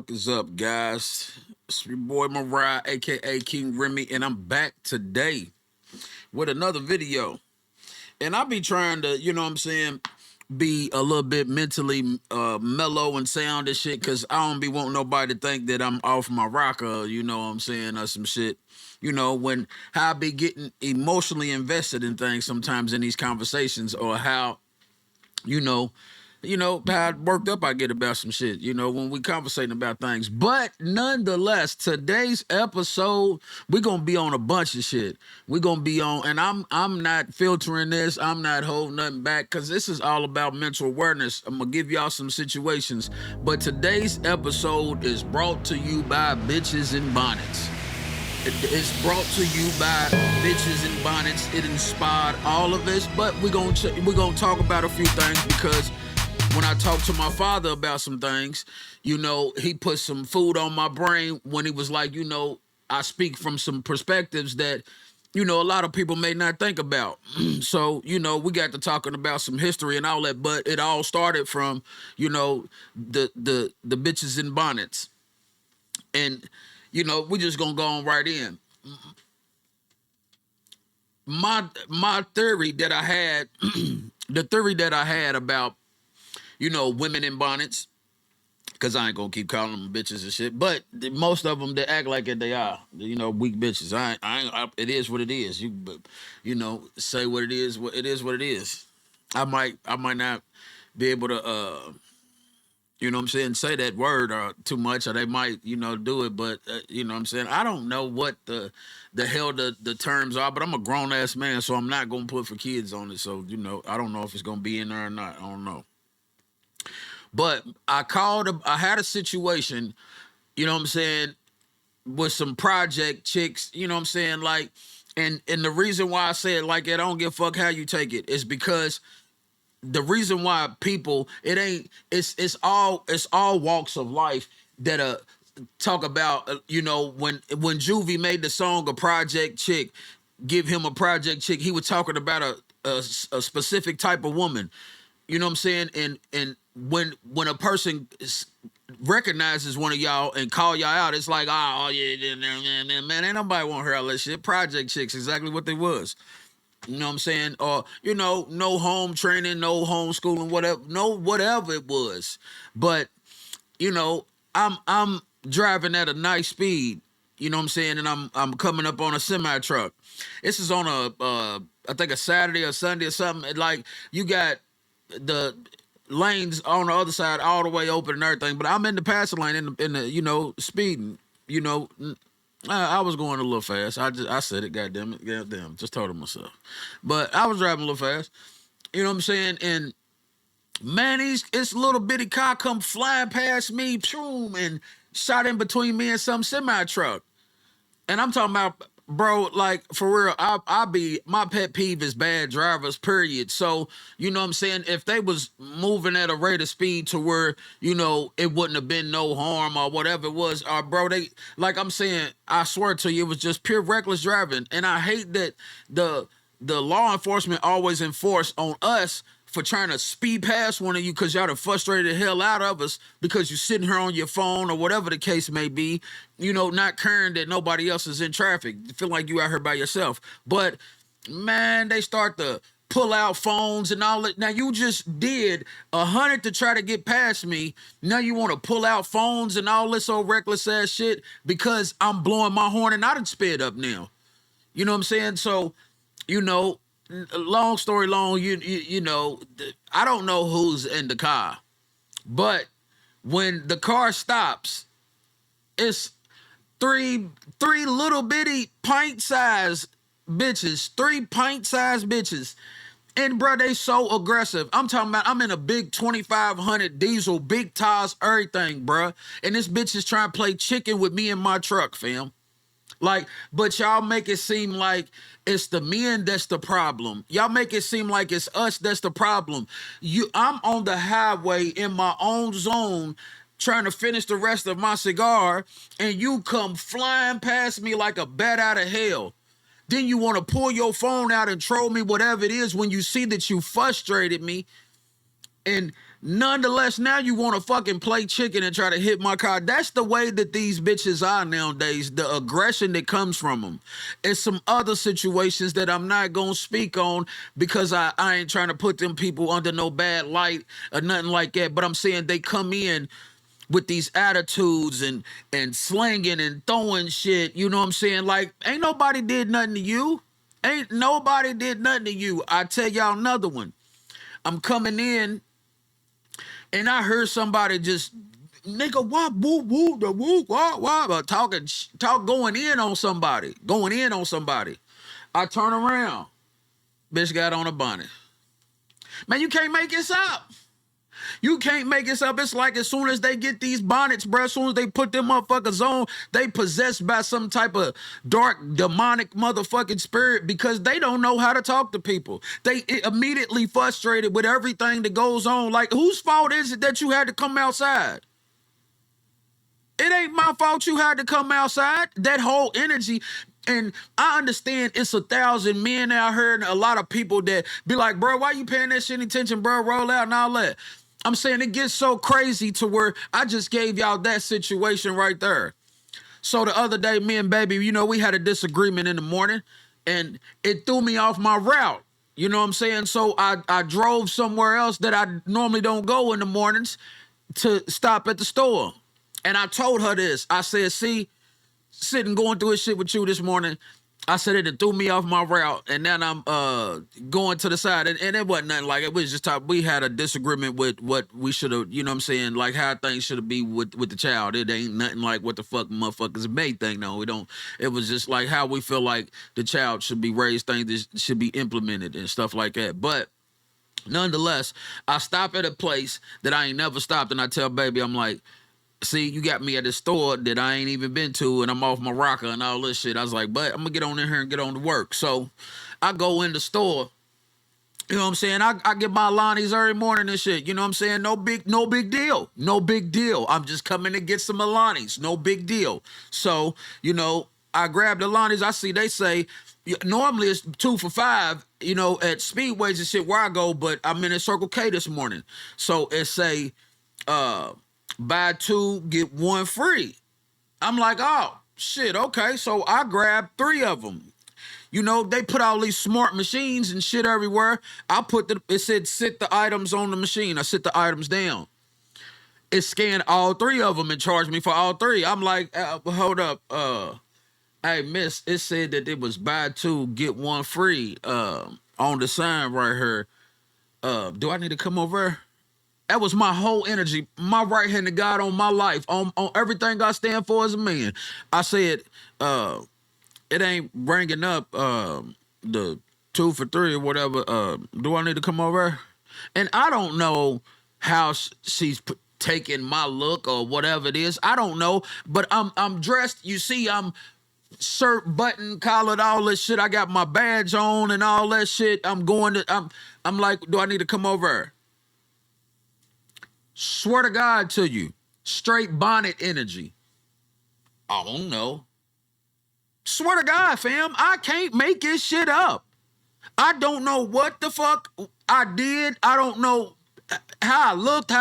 fuck is up, guys? It's your boy Mariah, aka King Remy, and I'm back today with another video. And I be trying to, you know what I'm saying, be a little bit mentally mellow and sound and shit, because I don't be wanting nobody to think that I'm off my rocker, you know what I'm saying, or some shit. You know, when how I be getting emotionally invested in things sometimes in these conversations, or how, you know, how worked up I get about some shit, when we conversating about things. But nonetheless, today's episode, we're gonna be on a bunch of shit. We're gonna be on, and I'm not filtering this, I'm not holding nothing back, because this is all about mental awareness. I'm gonna give y'all some situations. But today's episode is brought to you by Bitches in Bonnets. It's brought to you by Bitches in Bonnets. It inspired all of us, but we're gonna talk about a few things, because when I talked to my father about some things, he put some food on my brain when he was like, I speak from some perspectives that, a lot of people may not think about. So, we got to talking about some history and all that, but it all started from, the Bitches in Bonnets. And, we just gonna go on right in. My theory that I had, the theory that I had about, women in bonnets, because I ain't gonna keep calling them bitches and shit, but most of them, they act like it they are, weak bitches. It is what it is. Say what it is. It is what it is. I might not be able to, say that word or too much, or they might, do it, but I don't know what the hell the terms are, but I'm a grown ass man, so I'm not gonna put for kids on it. So I don't know if it's gonna be in there or not. I don't know. But I had a situation, with some project chicks, like, and the reason why I say it like that, I don't give a fuck how you take it, is because the reason why people, it's all walks of life that talk about, when Juvie made the song A Project Chick, Give Him a Project Chick, he was talking about a specific type of woman. You know what I'm saying? And when a person recognizes one of y'all and call y'all out, it's like, oh yeah, man, ain't nobody want to hear all that shit. Project chicks, exactly what they was. You know what I'm saying? Or, no home training, no homeschooling, whatever it was. But, I'm driving at a nice speed, you know what I'm saying? And I'm coming up on a semi truck. This is on I think a Saturday or Sunday or something. Like, you got the lanes on the other side all the way open and everything, but I'm in the passing lane in the speeding. I was going a little fast. I said it, goddamn, just told him myself. But I was driving a little fast. You know what I'm saying? And man, this little bitty car come flying past me, boom, and shot in between me and some semi truck. And I'm talking about, bro, like, for real, my pet peeve is bad drivers, period. So, you know what I'm saying? If they was moving at a rate of speed to where, it wouldn't have been no harm or whatever it was, bro, like I'm saying, I swear to you, it was just pure reckless driving. And I hate that the law enforcement always enforce on us for trying to speed past one of you, because y'all done frustrated the hell out of us because you're sitting here on your phone or whatever the case may be, not caring that nobody else is in traffic. You feel like you out here by yourself. But, man, they start to pull out phones and all that. Now, you just did 100 to try to get past me. Now you want to pull out phones and all this old reckless ass shit because I'm blowing my horn and I done sped up now. You know what I'm saying? So, long story long, I don't know who's in the car, but when the car stops, it's three little bitty pint-sized bitches, 3 pint-sized bitches. And, bro, they so aggressive. I'm talking about, I'm in a big 2500 diesel, big tires, everything, bro. And this bitch is trying to play chicken with me in my truck, fam. Like, but y'all make it seem like it's the men that's the problem. Y'all make it seem like it's us that's the problem. I'm on the highway in my own zone trying to finish the rest of my cigar, and you come flying past me like a bat out of hell. Then you want to pull your phone out and troll me, whatever it is, when you see that you frustrated me. And Nonetheless, now you want to fucking play chicken and try to hit my car. That's the way that these bitches are nowadays. The aggression that comes from them. It's some other situations that I'm not going to speak on because I ain't trying to put them people under no bad light or nothing like that. But I'm saying they come in with these attitudes and slinging and throwing shit. You know what I'm saying? Like, ain't nobody did nothing to you. Ain't nobody did nothing to you. I tell y'all another one. I'm coming in and I heard somebody just, nigga, wah, woo, woo, the woo, wah, wah, going in on somebody. I turn around. Bitch got on a bonnet. Man, you can't make this up. You can't make this up. It's like as soon as they get these bonnets, bro, as soon as they put them motherfuckers on, they possessed by some type of dark, demonic motherfucking spirit because they don't know how to talk to people. They immediately frustrated with everything that goes on. Like, whose fault is it that you had to come outside? It ain't my fault you had to come outside. That whole energy. And I understand it's 1,000 men out here and a lot of people that be like, bro, why you paying that shit attention, bro? Roll out and all that. I'm saying it gets so crazy to where I just gave y'all that situation right there. So the other day, me and Baby, you know, we had a disagreement in the morning and it threw me off my route. You know what I'm saying? So I drove somewhere else that I normally don't go in the mornings to stop at the store. And I told her this. I said, see, sitting going through this shit with you this morning, I said it threw me off my route, and then I'm going to the side, and it wasn't nothing like it. We was just we had a disagreement with what we should have, you know what I'm saying, like how things should be with the child. It ain't nothing like what the fuck motherfuckers may think. No, we don't. It was just like how we feel like the child should be raised, things that should be implemented and stuff like that. But nonetheless, I stop at a place that I ain't never stopped, and I tell Baby, I'm like, see, you got me at the store that I ain't even been to, and I'm off my rocker and all this shit. I was like, but I'm gonna get on in here and get on to work. So I go in the store, you know what I'm saying? I get my Alani's every morning and shit. You know what I'm saying? No big deal. No big deal. I'm just coming to get some Alani's. No big deal. So, you know, I grabbed Alani's. I see they say normally it's 2 for $5, you know, at Speedways and shit where I go, but I'm in a Circle K this morning. So it say buy 2, get 1 free. I'm like, oh, shit, okay. So I grabbed 3 of them. You know, they put all these smart machines and shit everywhere. It said sit the items on the machine. I sit the items down. It scanned all 3 of them and charged me for all 3. I'm like, hold up. Hey, miss, it said that it was buy 2, get 1 free on the sign right here. Do I need to come over? That was my whole energy, my right hand to God on my life, on everything I stand for as a man. I said, it ain't bringing up the 2 for $3 or whatever. Do I need to come over? And I don't know how she's taking my look or whatever it is. I don't know, but I'm dressed. You see, I'm shirt, button, collared, all this shit. I got my badge on and all that shit. I'm like, do I need to come over? Swear to God to you, straight bonnet energy. I don't know. Swear to God, fam, I can't make this shit up. I don't know what the fuck I did. I don't know how I looked,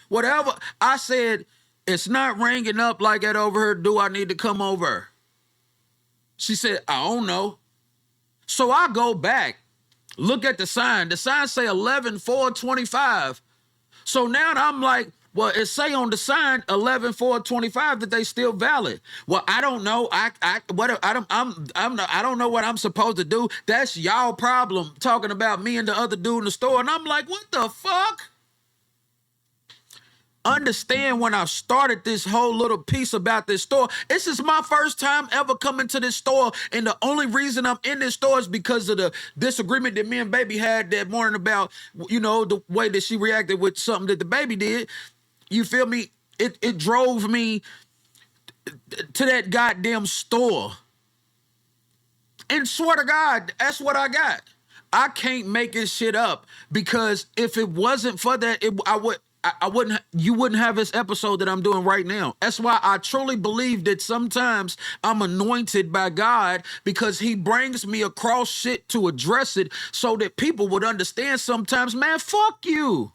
whatever. I said, it's not ringing up like that over here. Do I need to come over? She said, I don't know. So I go back, look at the sign. The sign say 11/4/25. So now I'm like, well, it say on the sign 11/4/25 that they still valid. Well, I don't know. I don't know what I'm supposed to do. That's y'all problem. Talking about me and the other dude in the store, and I'm like, what the fuck? Understand when I started this whole little piece about this store, this is my first time ever coming to this store, and the only reason I'm in this store is because of the disagreement that me and Baby had that morning about, you know, the way that she reacted with something that the baby did. You feel me? It drove me to that goddamn store. And swear to God, that's what I got. I can't make this shit up, because if it wasn't for that, you wouldn't have this episode that I'm doing right now. That's why I truly believe that sometimes I'm anointed by God, because he brings me across shit to address it so that people would understand sometimes, man, fuck you.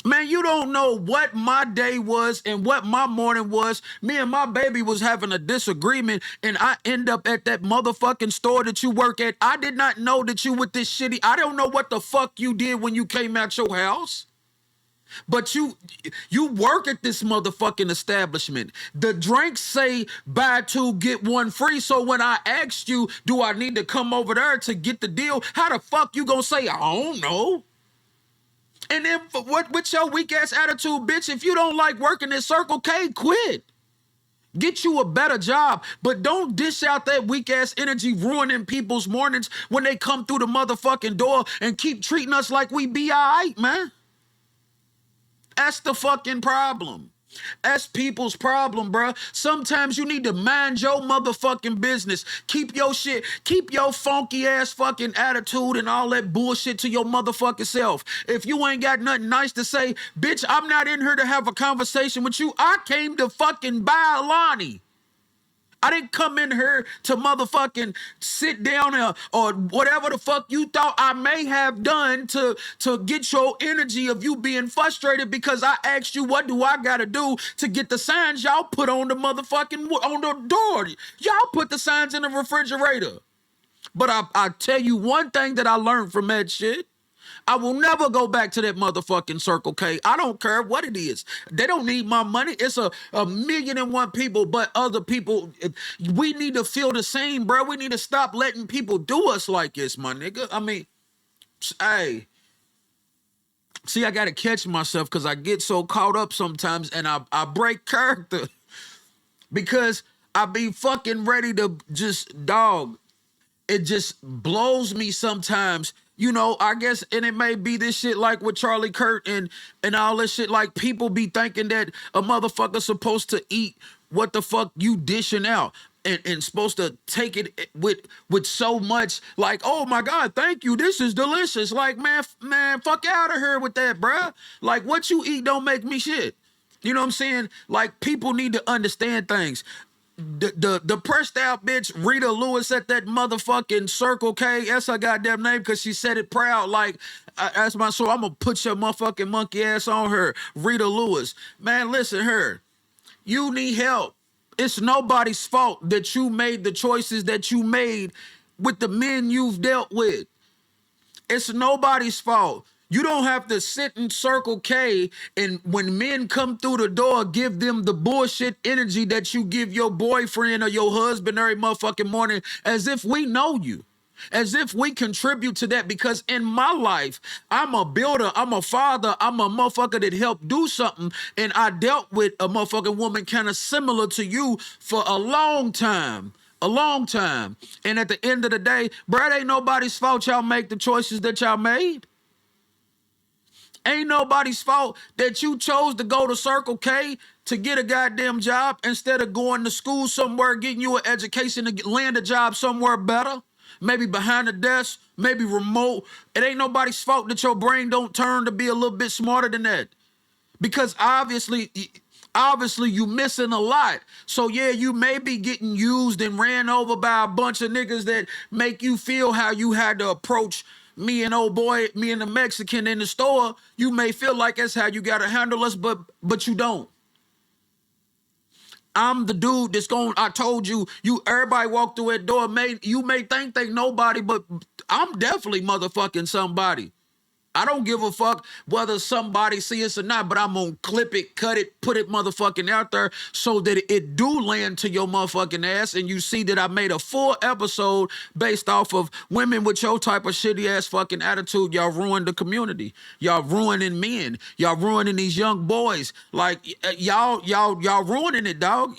Man, you don't know what my day was and what my morning was. Me and my baby was having a disagreement, and I end up at that motherfucking store that you work at. I did not know that you with this shitty. I don't know what the fuck you did when you came out your house. But you work at this motherfucking establishment. The drinks say buy two, get one free. So when I asked you, do I need to come over there to get the deal? How the fuck you gonna say, I don't know? And then what with your weak ass attitude, bitch, if you don't like working at Circle K, quit. Get you a better job, but don't dish out that weak ass energy ruining people's mornings when they come through the motherfucking door and keep treating us like we B.I.B, man. That's the fucking problem. That's people's problem, bruh. Sometimes you need to mind your motherfucking business. Keep your shit, keep your funky ass fucking attitude and all that bullshit to your motherfucking self. If you ain't got nothing nice to say, bitch, I'm not in here to have a conversation with you. I came to fucking buy a Lonnie. I didn't come in here to motherfucking sit down or whatever the fuck you thought I may have done to get your energy of you being frustrated because I asked you what do I gotta do to get the signs y'all put on the motherfucking on the door. Y'all put the signs in the refrigerator. But I tell you one thing that I learned from that shit. I will never go back to that motherfucking Circle K. I don't care what it is. They don't need my money. It's a million and one people, but other people, we need to feel the same, bro. We need to stop letting people do us like this, my nigga. I mean, hey. See, I got to catch myself because I get so caught up sometimes and I break character because I be fucking ready to just, dog. It just blows me sometimes, you know, I guess, and it may be this shit like with Charlie Kirk and all this shit, like people be thinking that a motherfucker's supposed to eat what the fuck you dishing out and supposed to take it with so much like, oh my God, thank you, this is delicious. Like, man, fuck out of here with that, bruh. Like, what you eat don't make me shit. You know what I'm saying? Like, people need to understand things. The pressed out bitch Rita Lewis at that motherfucking Circle K, that's her goddamn name because she said it proud like that's my soul. I'm gonna put your motherfucking monkey ass on her. Rita Lewis, man, listen, her, you need help. It's nobody's fault that you made the choices that you made with the men you've dealt with. It's nobody's fault. You don't have to sit in Circle K and when men come through the door, give them the bullshit energy that you give your boyfriend or your husband every motherfucking morning as if we know you. As if we contribute to that because in my life, I'm a builder, I'm a father, I'm a motherfucker that helped do something and I dealt with a motherfucking woman kind of similar to you for a long time. A long time. And at the end of the day, bro, it ain't nobody's fault y'all make the choices that y'all made. Ain't nobody's fault that you chose to go to Circle K to get a goddamn job instead of going to school somewhere, getting you an education to land a job somewhere better. Maybe behind the desk, maybe remote. It ain't nobody's fault that your brain don't turn to be a little bit smarter than that. Because obviously you missing a lot. So yeah, you may be getting used and ran over by a bunch of niggas that make you feel how you had to approach me and the Mexican in the store. You may feel like that's how you gotta handle us, but you don't. I'm the dude that's going, I told you, everybody walk through that door, you may think they nobody, but I'm definitely motherfucking somebody. I don't give a fuck whether somebody see us or not, but I'm gonna clip it, cut it, put it motherfucking out there so that it do land to your motherfucking ass and you see that I made a full episode based off of women with your type of shitty ass fucking attitude. Y'all ruined the community. Y'all ruining men. Y'all ruining these young boys. Like y'all ruining it, dog.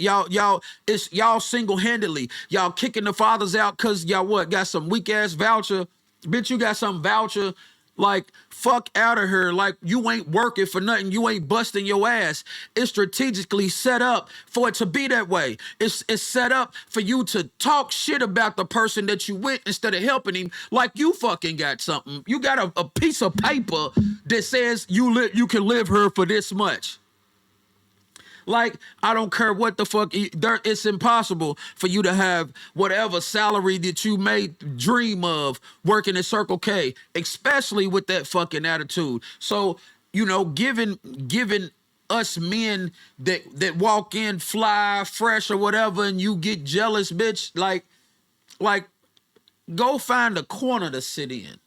It's y'all single-handedly. Y'all kicking the fathers out cause y'all what? Got some weak ass voucher. Bitch, you got some voucher. Like, fuck out of here. Like, you ain't working for nothing. You ain't busting your ass. It's strategically set up for it to be that way. It's set up for you to talk shit about the person that you with instead of helping him. Like, you fucking got something. You got a piece of paper that says you can live here for this much. Like, I don't care what the fuck, it's impossible for you to have whatever salary that you may dream of working at Circle K, especially with that fucking attitude. So you know, giving us men that walk in fly, fresh or whatever, and you get jealous, bitch. Like, go find a corner to sit in.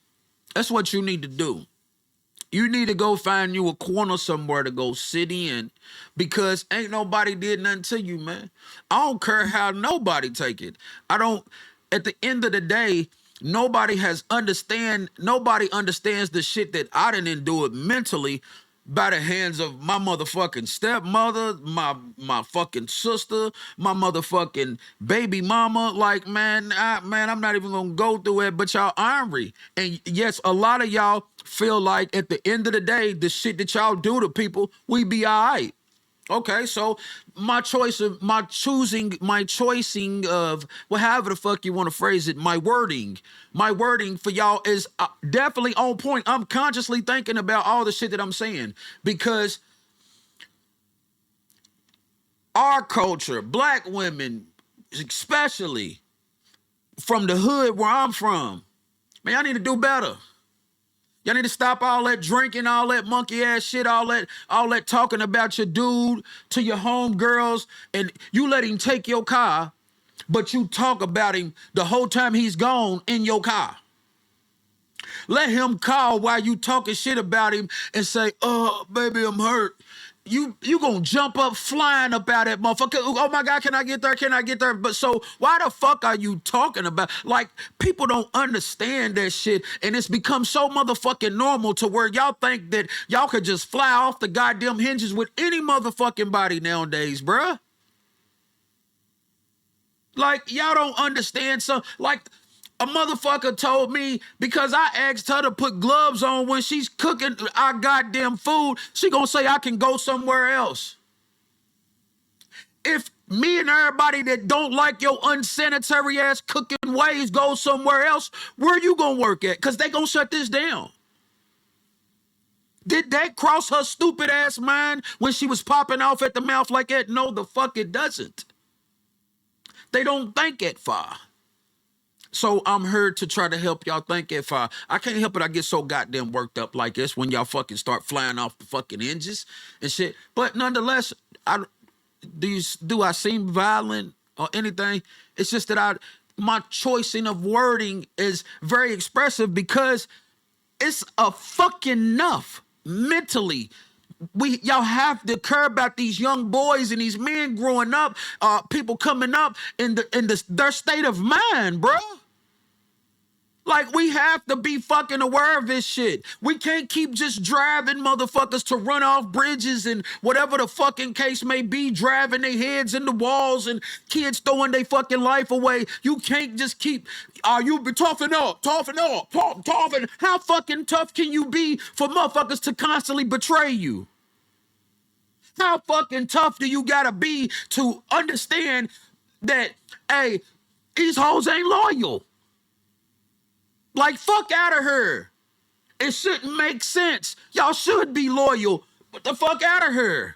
That's what you need to do. You need to go find you a corner somewhere to go sit in, because ain't nobody did nothing to you, man. I don't care how nobody take it. I don't, at the end of the day, nobody understands the shit that I didn't endure mentally by the hands of my motherfucking stepmother, my fucking sister, my motherfucking baby mama. Like, man, I'm not even gonna go through it, but y'all ornery. And yes, a lot of y'all feel like at the end of the day, the shit that y'all do to people, we be all right. Okay, so my choicing of, well, however the fuck you want to phrase it, my wording for y'all is definitely on point. I'm consciously thinking about all the shit that I'm saying, because our culture, black women, especially from the hood where I'm from, man, I need to do better. Y'all need to stop all that drinking, all that monkey ass shit, all that talking about your dude to your homegirls, and you let him take your car, but you talk about him the whole time he's gone in your car. Let him call while you talking shit about him and say, "Oh, baby, I'm hurt." You gonna jump up flying up out that motherfucker. Oh my God, can I get there? Can I get there? But so why the fuck are you talking about? Like, people don't understand that shit, and it's become so motherfucking normal to where y'all think that y'all could just fly off the goddamn hinges with any motherfucking body nowadays, bruh. Like, y'all don't understand. So, like, a motherfucker told me, because I asked her to put gloves on when she's cooking our goddamn food, she gonna say I can go somewhere else. If me and everybody that don't like your unsanitary ass cooking ways go somewhere else, where you gonna work at? Because they gonna shut this down. Did that cross her stupid ass mind when she was popping off at the mouth like that? No, the fuck it doesn't. They don't think it far. So I'm here to try to help y'all think if I can't help it. I get so goddamn worked up like this when y'all fucking start flying off the fucking hinges and shit. But nonetheless, do I seem violent or anything? It's just that my choicing of wording is very expressive, because it's a fucking enough mentally. Y'all have to care about these young boys and these men growing up, people coming up in their state of mind, bro. Like, we have to be fucking aware of this shit. We can't keep just driving motherfuckers to run off bridges and whatever the fucking case may be, driving their heads in the walls and kids throwing their fucking life away. You can't just keep, you be toughen up. How fucking tough can you be for motherfuckers to constantly betray you? How fucking tough do you gotta be to understand that, hey, these hoes ain't loyal? Like, fuck out of her. It shouldn't make sense. Y'all should be loyal, but the fuck out of her.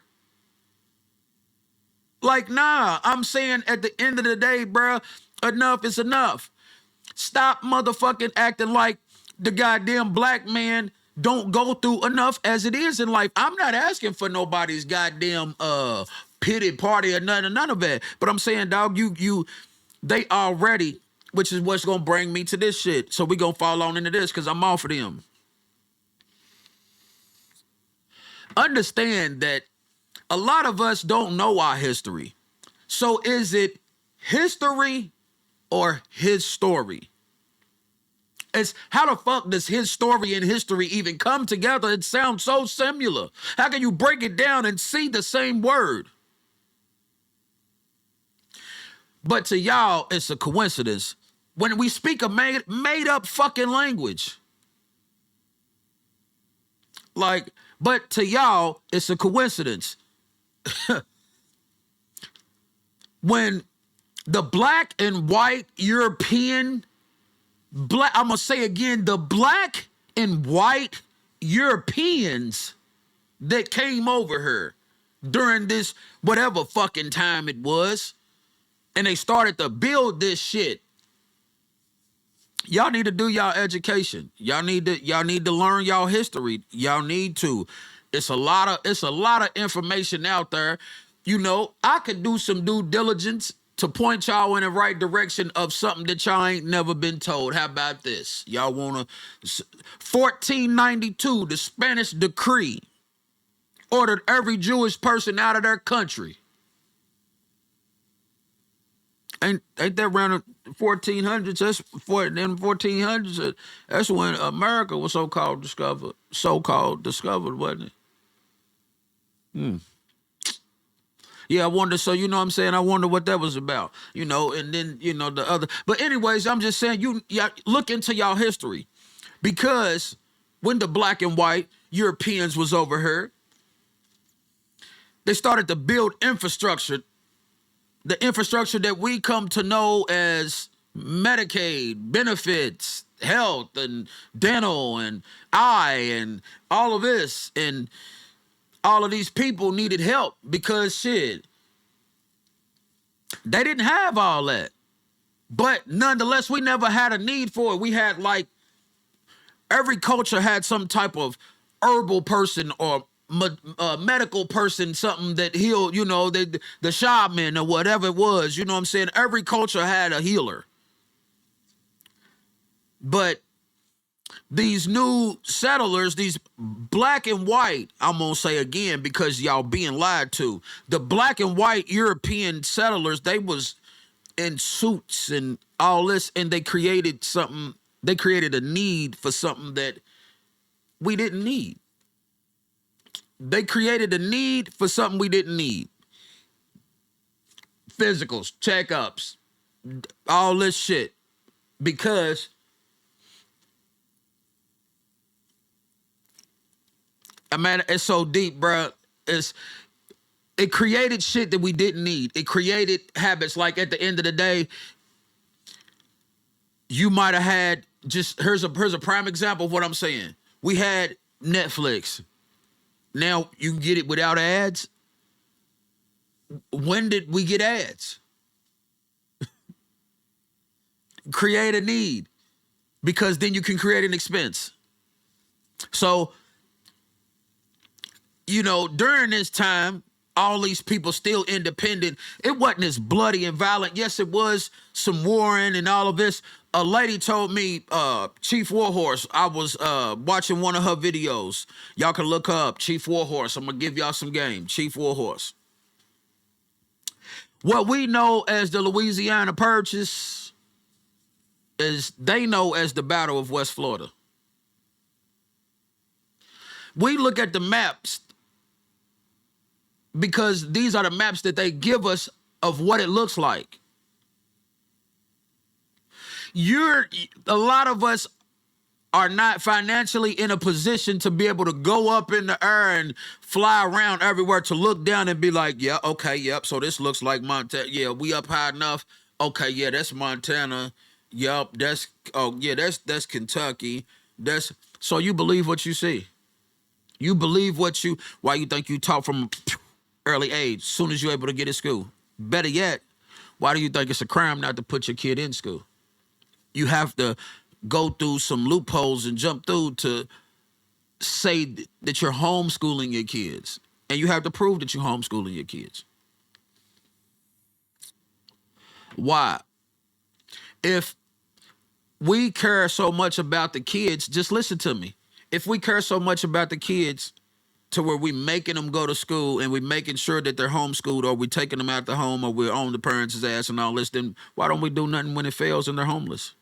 Like, nah, I'm saying at the end of the day, bruh, enough is enough. Stop motherfucking acting like the goddamn black man don't go through enough as it is in life. I'm not asking for nobody's goddamn pity party or none of that. But I'm saying, dog, they already, which is what's gonna bring me to this shit. So we gonna fall on into this, because I'm off of them. Understand that a lot of us don't know our history. So is it history or his story? It's how the fuck does his story and history even come together? It sounds so similar. How can you break it down and see the same word? But to y'all, it's a coincidence when we speak a made up fucking language. Like, but to y'all, it's a coincidence. When the black and white European, I'm gonna say again, the black and white Europeans that came over here during this whatever fucking time it was, and they started to build this shit. Y'all need to do y'all education. Y'all need to learn y'all history. Y'all need to. It's a lot of information out there. You know, I could do some due diligence to point y'all in the right direction of something that y'all ain't never been told. How about this? Y'all wanna 1492, the Spanish decree ordered every Jewish person out of their country. Ain't that around the 1400s? That's in the 1400s. That's when America was so-called discovered. So-called discovered, wasn't it? Yeah, I wonder. So you know what I'm saying? I wonder what that was about. You know, and then you know the other. But anyways, I'm just saying y'all look into y'all history, because when the black and white Europeans was over here, they started to build infrastructure. The infrastructure that we come to know as Medicaid, benefits, health, and dental, and eye, and all of this, and all of these people needed help because shit, they didn't have all that. But nonetheless, we never had a need for it. We had like every culture had some type of herbal person or medical person, something that healed, you know, the shaman or whatever it was, you know what I'm saying? Every culture had a healer. But these new settlers, these black and white, I'm gonna say again because y'all being lied to, the black and white European settlers, they was in suits and all this, and they created something, they created a need for something that we didn't need. They created a need for something we didn't need. Physicals, checkups, all this shit. Because, I mean, it's so deep, bro. It created shit that we didn't need. It created habits. Like at the end of the day, you might have had just, here's a prime example of what I'm saying. We had Netflix. Now you can get it without ads. When did we get ads? Create a need, because then you can create an expense. So, you know, during this time, all these people still independent. It wasn't as bloody and violent. Yes, it was some warring and all of this. A lady told me, Chief Warhorse, I was watching one of her videos. Y'all can look her up, Chief Warhorse. I'm going to give y'all some game, Chief Warhorse. What we know as the Louisiana Purchase is they know as the Battle of West Florida. We look at the maps because these are the maps that they give us of what it looks like. A lot of us are not financially in a position to be able to go up in the air and fly around everywhere to look down and be like, yeah, okay, yep, so this looks like Montana. Yeah, we up high enough. Okay, yeah, that's Montana. Yep, that's Kentucky. So you believe what you see. You believe why you think you taught from early age, soon as you're able to get in school. Better yet, why do you think it's a crime not to put your kid in school? You have to go through some loopholes and jump through to say that you're homeschooling your kids. And you have to prove that you're homeschooling your kids. Why? If we care so much about the kids, just listen to me. If we care so much about the kids to where we making them go to school and we making sure that they're homeschooled, or we taking them out the home, or we're on the parents' ass and all this, then why don't we do nothing when it fails and they're homeless?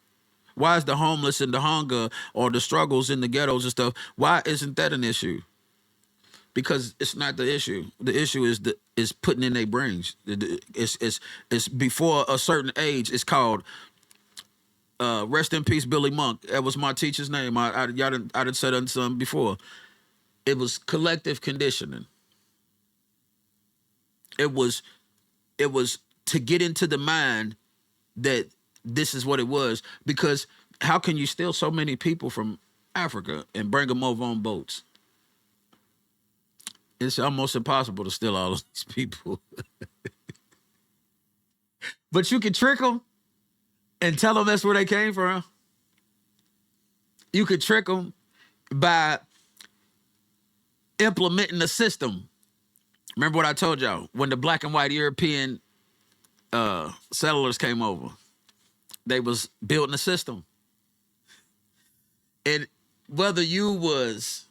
Why is the homeless and the hunger or the struggles in the ghettos and stuff, why isn't that an issue? Because it's not the issue. The issue is putting in their brains. It's before a certain age. It's called rest in peace, Billy Monk. That was my teacher's name. I done said it some before. It was collective conditioning. It was to get into the mind that this is what it was. Because how can you steal so many people from Africa and bring them over on boats? It's almost impossible to steal all of these people. But you can trick them and tell them that's where they came from. You could trick them by implementing the system. Remember what I told y'all? When the black and white European settlers came over, they was building a system. And whether you was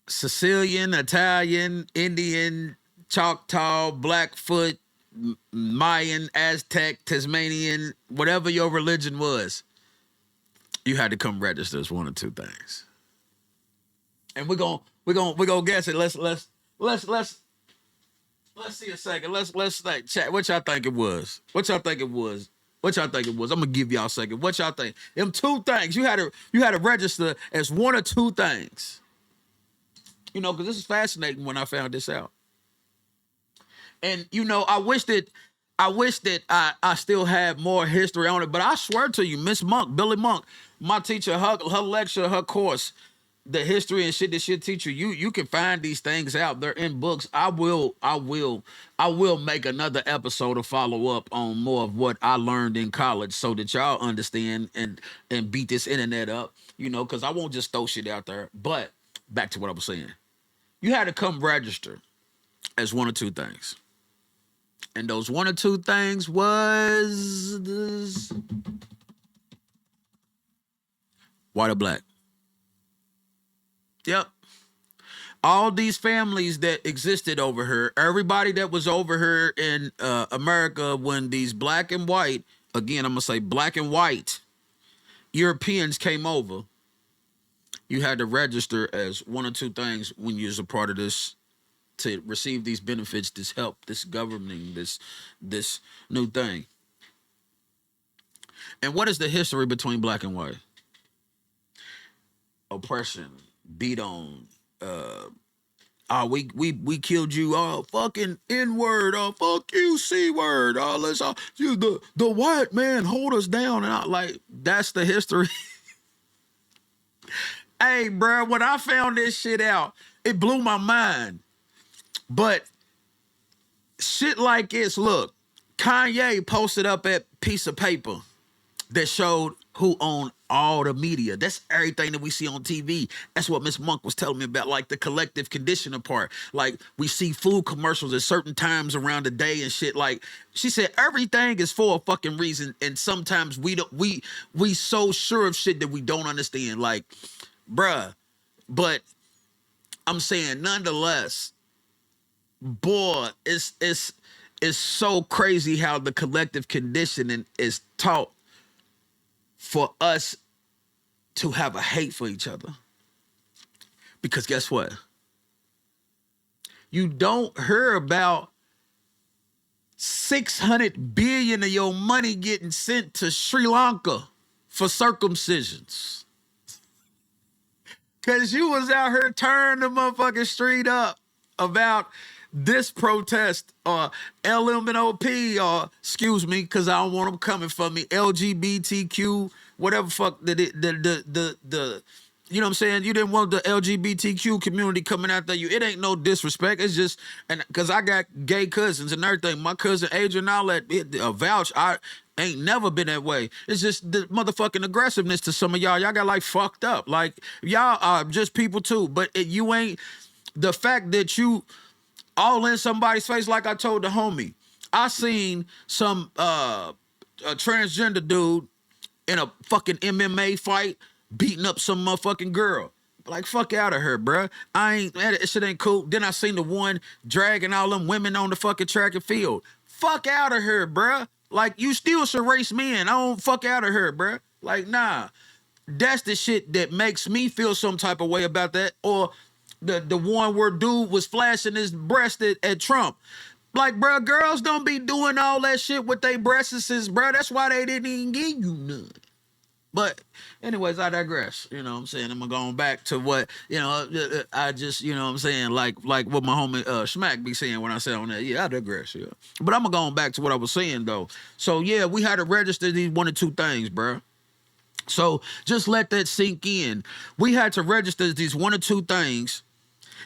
Sicilian, Italian, Indian, Choctaw, Blackfoot, Mayan, Aztec, Tasmanian, whatever your religion was, you had to come register as one or two things. And we're gonna guess it. Let's see a second. Let's like chat. What y'all think it was? What y'all think it was? What y'all think it was? I'm gonna give y'all a second. What y'all think? Them two things. You had to register as one or two things. You know, because this is fascinating when I found this out. And you know, I wish that I still had more history on it. But I swear to you, Miss Monk, Billy Monk, my teacher, her lecture, her course, the history and shit that she'll teach you, you can find these things out. They're in books. I will make another episode to follow up on more of what I learned in college so that y'all understand and beat this internet up, you know, because I won't just throw shit out there. But back to what I was saying. You had to come register as one or two things. And those one or two things was this, white or black. Yep. All these families that existed over here, everybody that was over here in America when these black and white, again, I'm going to say black and white Europeans came over, you had to register as one or two things when you was a part of this to receive these benefits, this help, this governing, this new thing. And what is the history between black and white? Oppression, beat on, we killed you, fucking N-word, fuck you, C-word, let's the white man hold us down, and I like that's the history. Hey, bro, when I found this shit out, it blew my mind. But shit like this, look, Kanye posted up a piece of paper that showed who owned all the media. That's everything that we see on TV. That's what Miss Monk was telling me about, like the collective conditioning part. Like we see food commercials at certain times around the day and shit. Like she said, everything is for a fucking reason. And sometimes we so sure of shit that we don't understand. Like, bruh, but I'm saying nonetheless, boy, it's so crazy how the collective conditioning is taught for us to have a hate for each other. Because guess what? You don't hear about 600 billion of your money getting sent to Sri Lanka for circumcisions. Because you was out here turning the motherfucking street up about this protest or LMNOP or, excuse me, because I don't want them coming for me, LGBTQ, whatever fuck the you know what I'm saying? You didn't want the LGBTQ community coming after you. It ain't no disrespect. It's just, and because I got gay cousins and everything. My cousin Adrian, all that vouch. I ain't never been that way. It's just the motherfucking aggressiveness to some of y'all. Y'all got like fucked up. Like y'all are just people too. But you ain't, the fact that you all in somebody's face, like I told the homie. I seen some a transgender dude in a fucking MMA fight beating up some motherfucking girl. Like, fuck out of her, bruh. That shit ain't cool. Then I seen the one dragging all them women on the fucking track and field. Fuck out of her, bruh. Like, you still should race men. I don't fuck out of her, bruh. Like, nah. That's the shit that makes me feel some type of way about that. Or the one where dude was flashing his breast at Trump. Like, bruh, girls don't be doing all that shit with their breasts, bruh. That's why they didn't even give you none. But anyways, I digress. You know what I'm saying? I'm going back to what, you know, I just, you know what I'm saying, like what my homie Schmack be saying when I say on that. Yeah, I digress, yeah. But I'm going back to what I was saying, though. So, yeah, we had to register these one or two things, bro. So just let that sink in. We had to register these one or two things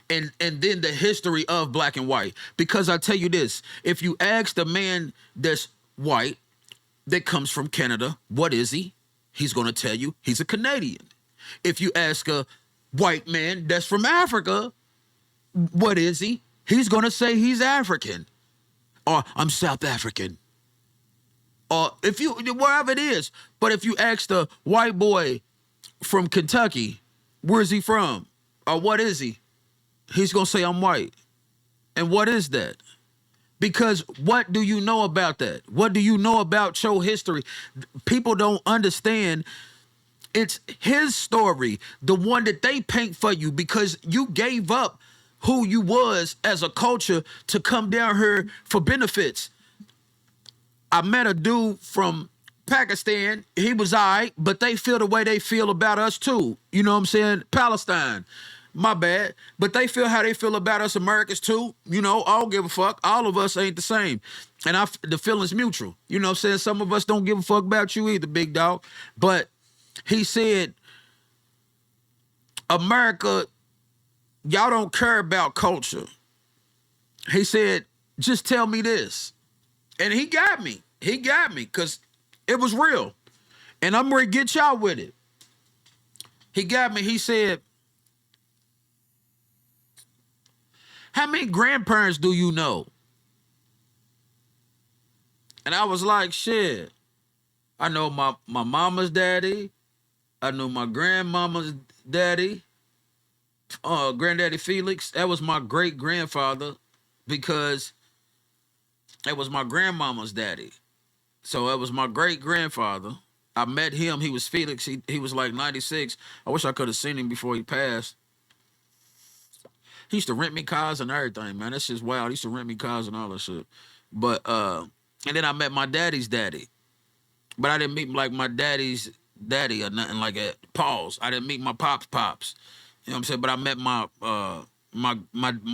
and then the history of black and white. Because I tell you this, if you ask the man that's white, that comes from Canada, what is he? He's going to tell you he's a Canadian. If you ask a white man that's from Africa, what is he? He's gonna say he's African, or I'm South African, or if you wherever it is. But if you ask the white boy from Kentucky, where's he from, or what is he? He's gonna say I'm white. And what is that? Because what do you know about that? What do you know about your history? People don't understand. It's his story, the one that they paint for you, because you gave up who you was as a culture to come down here for benefits. I met a dude from Pakistan. He was all right, but they feel the way they feel about us too. You know what I'm saying? Palestine. My bad. But they feel how they feel about us Americans too. You know, I don't give a fuck. All of us ain't the same. And the feeling's mutual. You know what I'm saying? Some of us don't give a fuck about you either, big dog. But he said, America, y'all don't care about culture. He said, just tell me this. And he got me. He got me because it was real. And I'm ready to get y'all with it. He got me. He said, how many grandparents do you know? And I was like, shit. I know my mama's daddy. I know my grandmama's daddy. Granddaddy Felix. That was my great grandfather because it was my grandmama's daddy. So it was my great grandfather. I met him. He was Felix. He was like 96. I wish I could have seen him before he passed. He used to rent me cars and everything, man. That's just wild. He used to rent me cars and all that shit. But and then I met my daddy's daddy. But I didn't meet like my daddy's daddy or nothing like that. Pause. I didn't meet my pops. You know what I'm saying? But I met my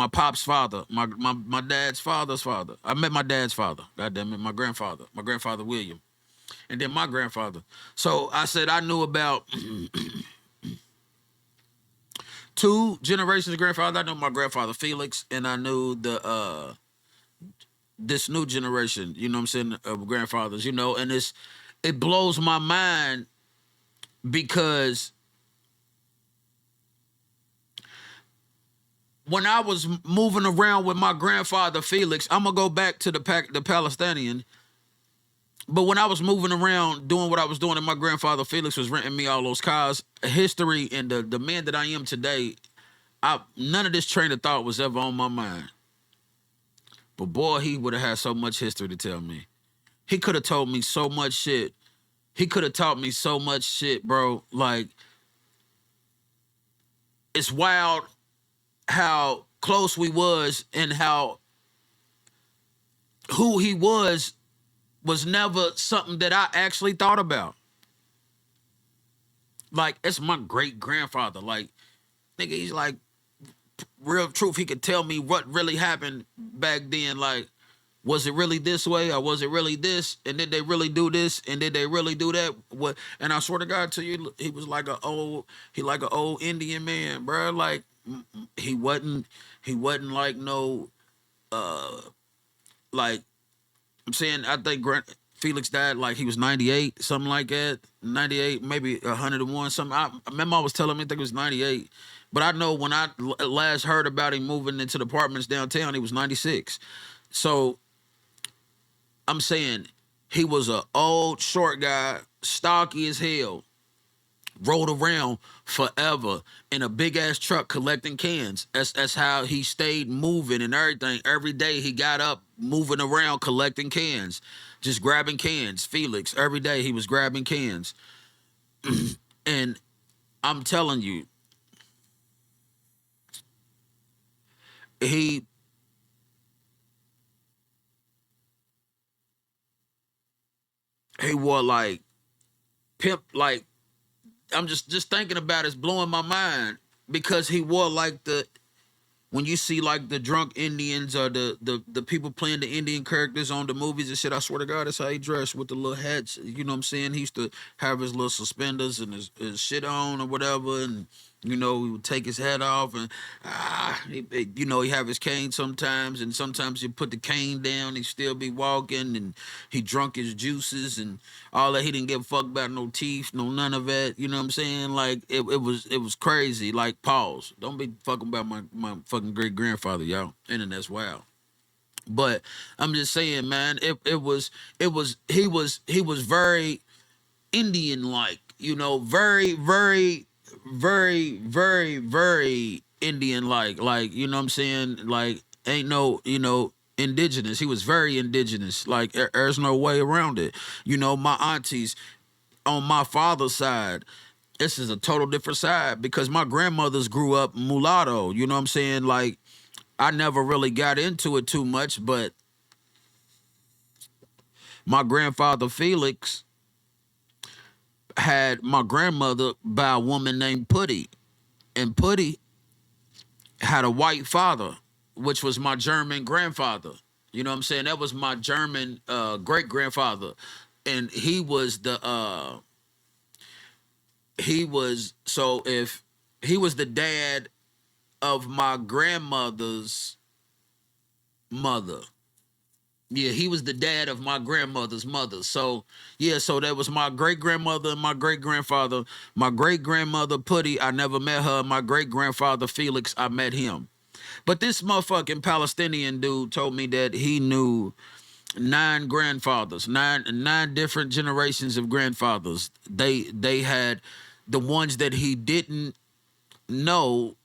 pop's father, my dad's father's father. I met my dad's father. God damn it, my grandfather William. And then my grandfather. So I said I knew about two generations of grandfather. I knew my grandfather Felix, and I knew the this new generation, you know what I'm saying, of grandfathers, you know, and it blows my mind because when I was moving around with my grandfather Felix, I'm gonna go back to the Palestinian. But when I was moving around doing what I was doing, and my grandfather Felix was renting me all those cars, history and the man that I am today, none of this train of thought was ever on my mind. But boy, he would have had so much history to tell me. He could have told me so much shit. He could have taught me so much shit, bro. Like, it's wild how close we was and how who he was never something that I actually thought about. Like, it's my great grandfather. Like, nigga, he's like real truth. He could tell me what really happened back then. Like, was it really this way or was it really this? And did they really do this? And did they really do that? What? And I swear to God to you, he was like an old Indian man, bro. Like, he wasn't like no like, I'm saying, I think Felix died like he was 98, something like that. 98, maybe 101, something. I remember I was telling me, I think it was 98. But I know when I last heard about him moving into the apartments downtown, he was 96. So I'm saying he was an old, short guy, stocky as hell, rode around forever in a big ass truck collecting cans. That's how he stayed moving and everything. Every day he got up, moving around, collecting cans, just grabbing cans. Felix, every day he was grabbing cans. And I'm telling you, he wore like pimp, like, I'm just thinking about it's blowing my mind because he wore like when you see like the drunk Indians or the people playing the Indian characters on the movies and shit, I swear to God, that's how he dressed with the little hats. You know what I'm saying? He used to have his little suspenders and his shit on or whatever, and You know, he would take his hat off and, you know, he have his cane sometimes, and sometimes he put the cane down. He still be walking, and he drunk his juices and all that. He didn't give a fuck about no teeth, no none of that. You know what I'm saying? Like it was crazy. Like pause. Don't be fucking about my fucking great grandfather, y'all. And that's wild. But I'm just saying, man, he was very Indian like, you know, very Indian like, you know what I'm saying? Like, ain't no, you know, indigenous. He was very indigenous. Like, there's no way around it. You know, my aunties on my father's side, this is a total different side because my grandmothers grew up mulatto. You know what I'm saying? Like, I never really got into it too much, but my grandfather Felix had my grandmother by a woman named Putty, and Putty had a white father, which was my German grandfather. You know what I'm saying? That was my German great grandfather, and if he was the dad of my grandmother's mother. Yeah, he was the dad of my grandmother's mother. So yeah, so that was my great grandmother and my great grandfather. My great grandmother Putty, I never met her. My great grandfather Felix, I met him. But this motherfucking Palestinian dude told me that he knew nine grandfathers, nine different generations of grandfathers. They had the ones that he didn't know.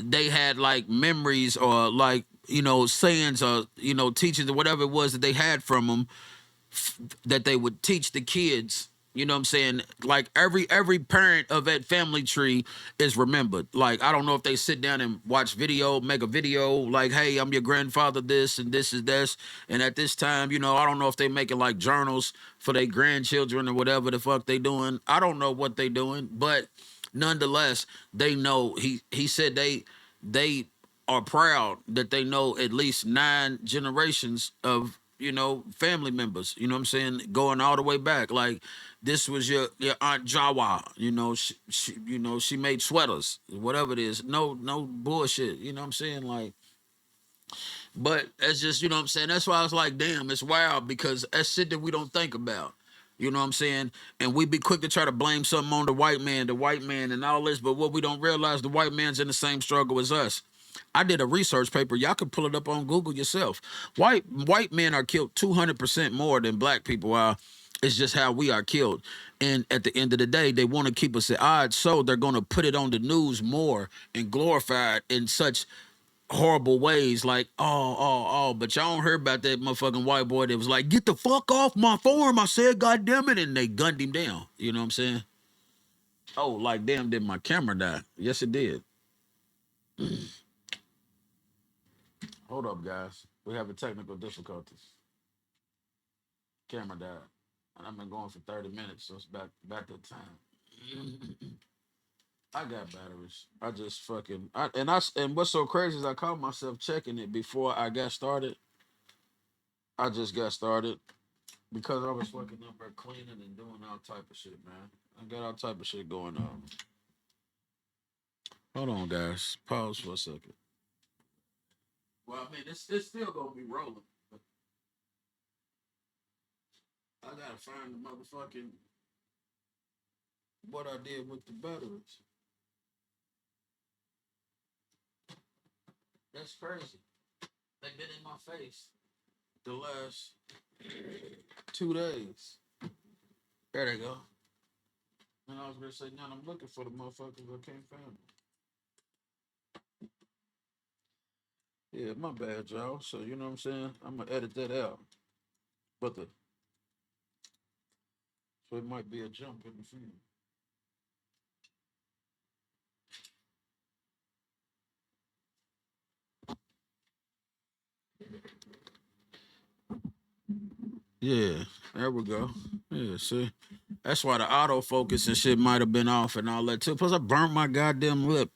They had like memories or like, you know, sayings or, you know, teachings or whatever it was that they had from him that they would teach the kids. You know what I'm saying? Like every parent of that family tree is remembered. Like, I don't know if they sit down and watch video, make a video like, hey, I'm your grandfather, this and this is this. And at this time, you know, I don't know if they making like journals for their grandchildren or whatever the fuck they doing. I don't know what they doing, but nonetheless, they know he said they are proud that they know at least nine generations of, you know, family members, you know what I'm saying, going all the way back. Like, this was your aunt Jawa, you know, she you know, she made sweaters, whatever it is. No bullshit, you know what I'm saying? Like, but it's just, you know what I'm saying? That's why I was like, damn, it's wild because that's shit that we don't think about. You know what I'm saying? And we be quick to try to blame something on the white man and all this, but what we don't realize, the white man's in the same struggle as us. I did a research paper. Y'all can pull it up on Google yourself. White men are killed 200% more than black people are. It's just how we are killed. And at the end of the day, they want to keep us at odds, so they're going to put it on the news more and glorify it in such horrible ways, like, but y'all don't hear about that motherfucking white boy that was like, get the fuck off my farm, I said, god damn it, and they gunned him down. You know what I'm saying? Oh, like, damn, did my camera die? Yes, it did. Hold up, guys. We having technical difficulties. Camera died. And I've been going for 30 minutes, so it's back to time. I got batteries. I just fucking and what's so crazy is I caught myself checking it before I got started. I just got started because I was fucking up there cleaning and doing all type of shit, man. I got all type of shit going on. Hold on, guys. Pause for a second. Well, I mean, it's still gonna be rolling, but I gotta find the motherfucking what I did with the batteries. That's crazy. They've been in my face the last 2 days. There they go. And I was gonna say, now I'm looking for the motherfuckers. I can't find them. Yeah, my bad, y'all. So you know what I'm saying? I'm gonna edit that out. But the so it might be a jump in the film. Yeah, there we go. Yeah, see, that's why the autofocus and shit might have been off and all that too. Plus, I burnt my goddamn lip.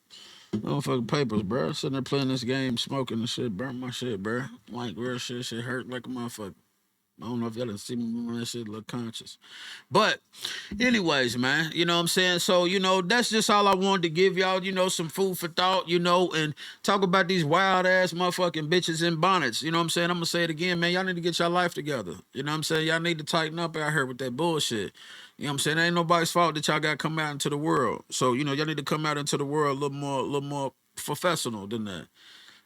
Motherfucking papers, bro. Sitting there playing this game, smoking and shit, burnt my shit, bro. Like real shit, shit hurt like a motherfucker. I don't know if y'all didn't see me on that shit, look conscious. But anyways, man, you know what I'm saying? So, that's just all I wanted to give y'all, some food for thought, and talk about these wild ass motherfucking bitches in bonnets. You know what I'm saying? I'm gonna say it again, man. Y'all need to get your life together. You know what I'm saying? Y'all need to tighten up out here with that bullshit. You know what I'm saying? It ain't nobody's fault that y'all gotta come out into the world. So, y'all need to come out into the world a little more professional than that.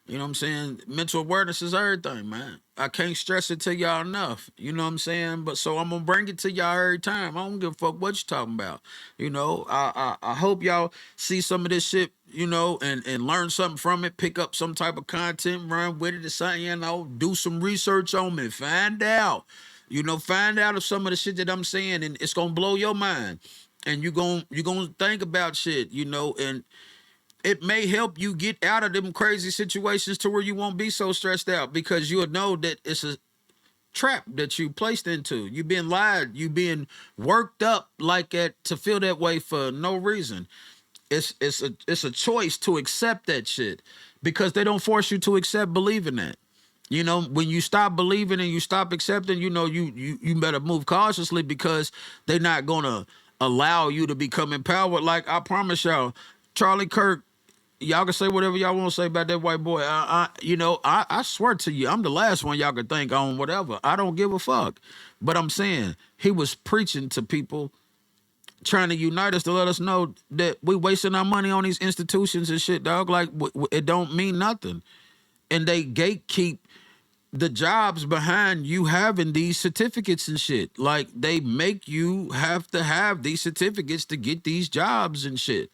You know what I'm saying? Mental awareness is everything, man. I can't stress it to y'all enough. You know what I'm saying? But so I'm gonna bring it to y'all every time. I don't give a fuck what you talking about. I hope y'all see some of this shit, and learn something from it, pick up some type of content, run with it or something, do some research on me, find out. Find out if some of the shit that I'm saying, and it's gonna blow your mind. And you gonna think about shit, and it may help you get out of them crazy situations to where you won't be so stressed out, because you'll know that it's a trap that you placed into. You been lied, you been worked up like that to feel that way for no reason. It's a choice to accept that shit, because they don't force you to accept believing that. When you stop believing and you stop accepting, you better move cautiously, because they're not gonna allow you to become empowered. Like I promise y'all, Charlie Kirk, y'all can say whatever y'all want to say about that white boy. I swear to you, I'm the last one y'all could think on whatever. I don't give a fuck. But I'm saying he was preaching to people, trying to unite us, to let us know that we wasting our money on these institutions and shit, dog. Like it don't mean nothing. And they gatekeep the jobs behind you having these certificates and shit. Like they make you have to have these certificates to get these jobs and shit.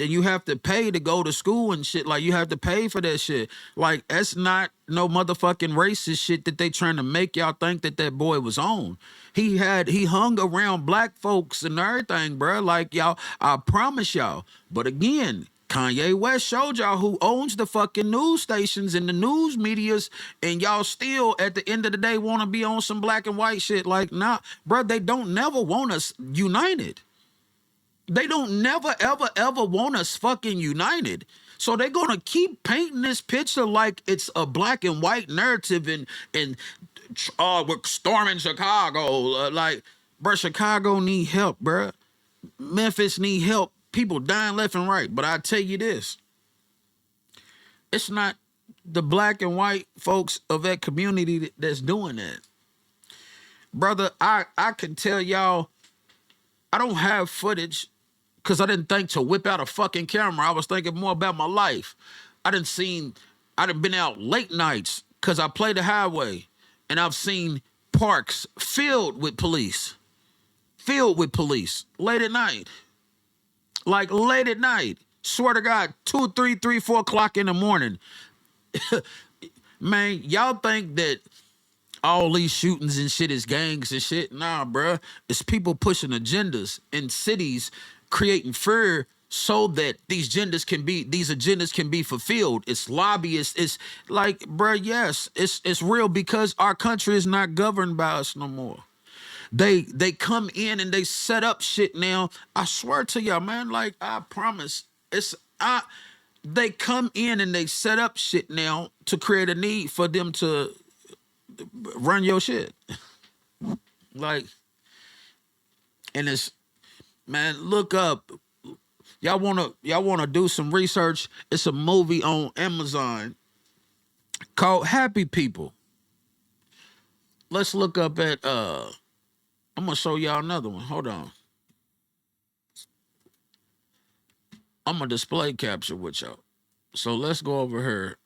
And you have to pay to go to school and shit. Like you have to pay for that shit. Like that's not no motherfucking racist shit that they trying to make y'all think that boy was on. He hung around black folks and everything, bro. Like y'all, I promise y'all. But again, Kanye West showed y'all who owns the fucking news stations and the news medias, and y'all still at the end of the day want to be on some black and white shit. Like, nah, bro, they don't never want us united. They don't never, ever, ever want us fucking united. So they're gonna keep painting this picture like it's a black and white narrative, and we're storming Chicago. Like, bro, Chicago need help, bro. Memphis need help. People dying left and right. But I tell you this, it's not the black and white folks of that community that's doing that. Brother, I can tell y'all, I don't have footage, because I didn't think to whip out a fucking camera. I was thinking more about my life. I done been out late nights because I play the highway, and I've seen parks filled with police, late at night. Like late at night. Swear to God, 2, 3, 3, 4 o'clock in the morning. Man, y'all think that all these shootings and shit is gangs and shit? Nah, bruh. It's people pushing agendas in cities, creating fear so that these agendas can be fulfilled. It's lobbyists. It's like, bruh, yes, it's real, because our country is not governed by us no more. They come in and they set up shit now. I swear to y'all, man, like I promise. They come in and they set up shit now to create a need for them to run your shit. Like, and it's, man, look up. Y'all wanna do some research. It's a movie on Amazon called Happy People. Let's look up at I'm gonna show y'all another one. Hold on. I'm gonna display capture with y'all. So let's go over here.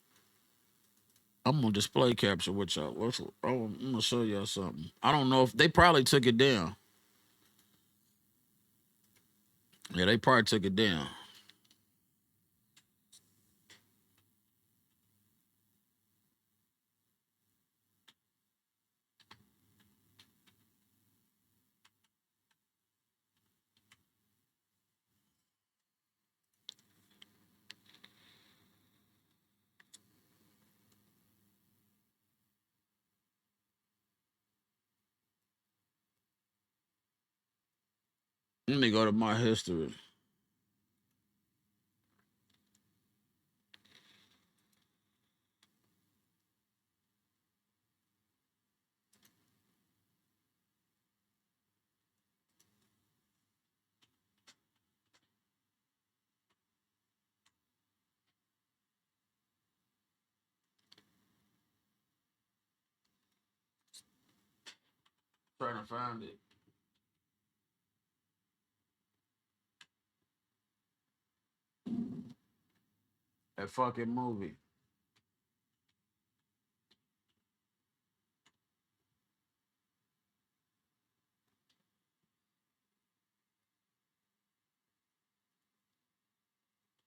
I'm gonna display capture with y'all. I'm gonna show y'all something. I don't know if they probably took it down. Yeah, they probably took it down. Let me go to my history. trying to find it. That fucking movie.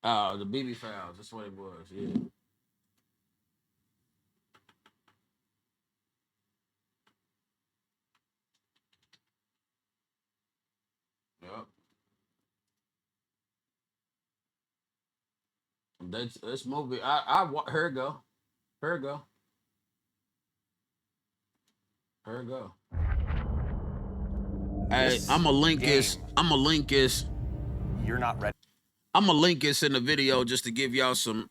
Oh, the BB Files. That's what it was. Yeah. Yep. That's this movie. Here it go. Here it go. Here it go. Hey, I'm a link is. I'm a link is. You're not ready. I'm gonna link this in the video just to give y'all some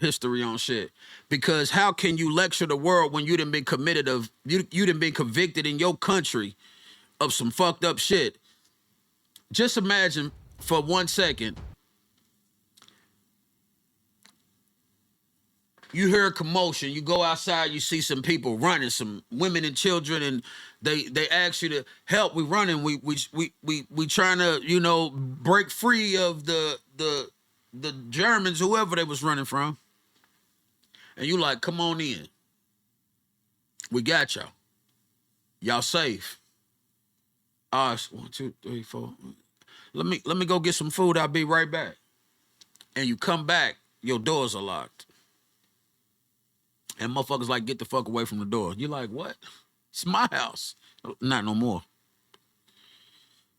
history on shit. Because how can you lecture the world when you done been committed of you done been convicted in your country of some fucked up shit? Just imagine for 1 second, you hear a commotion, you go outside, you see some people running, some women and children, and they ask you to help. We running, we trying to, you know, break free of the Germans, whoever they was running from. And you like, come on in. We got y'all. Y'all safe. All right, 1, 2, 3, 4. Let me go get some food. I'll be right back. And you come back, your doors are locked. And motherfuckers like, get the fuck away from the door. You like, what? It's my house. Not no more.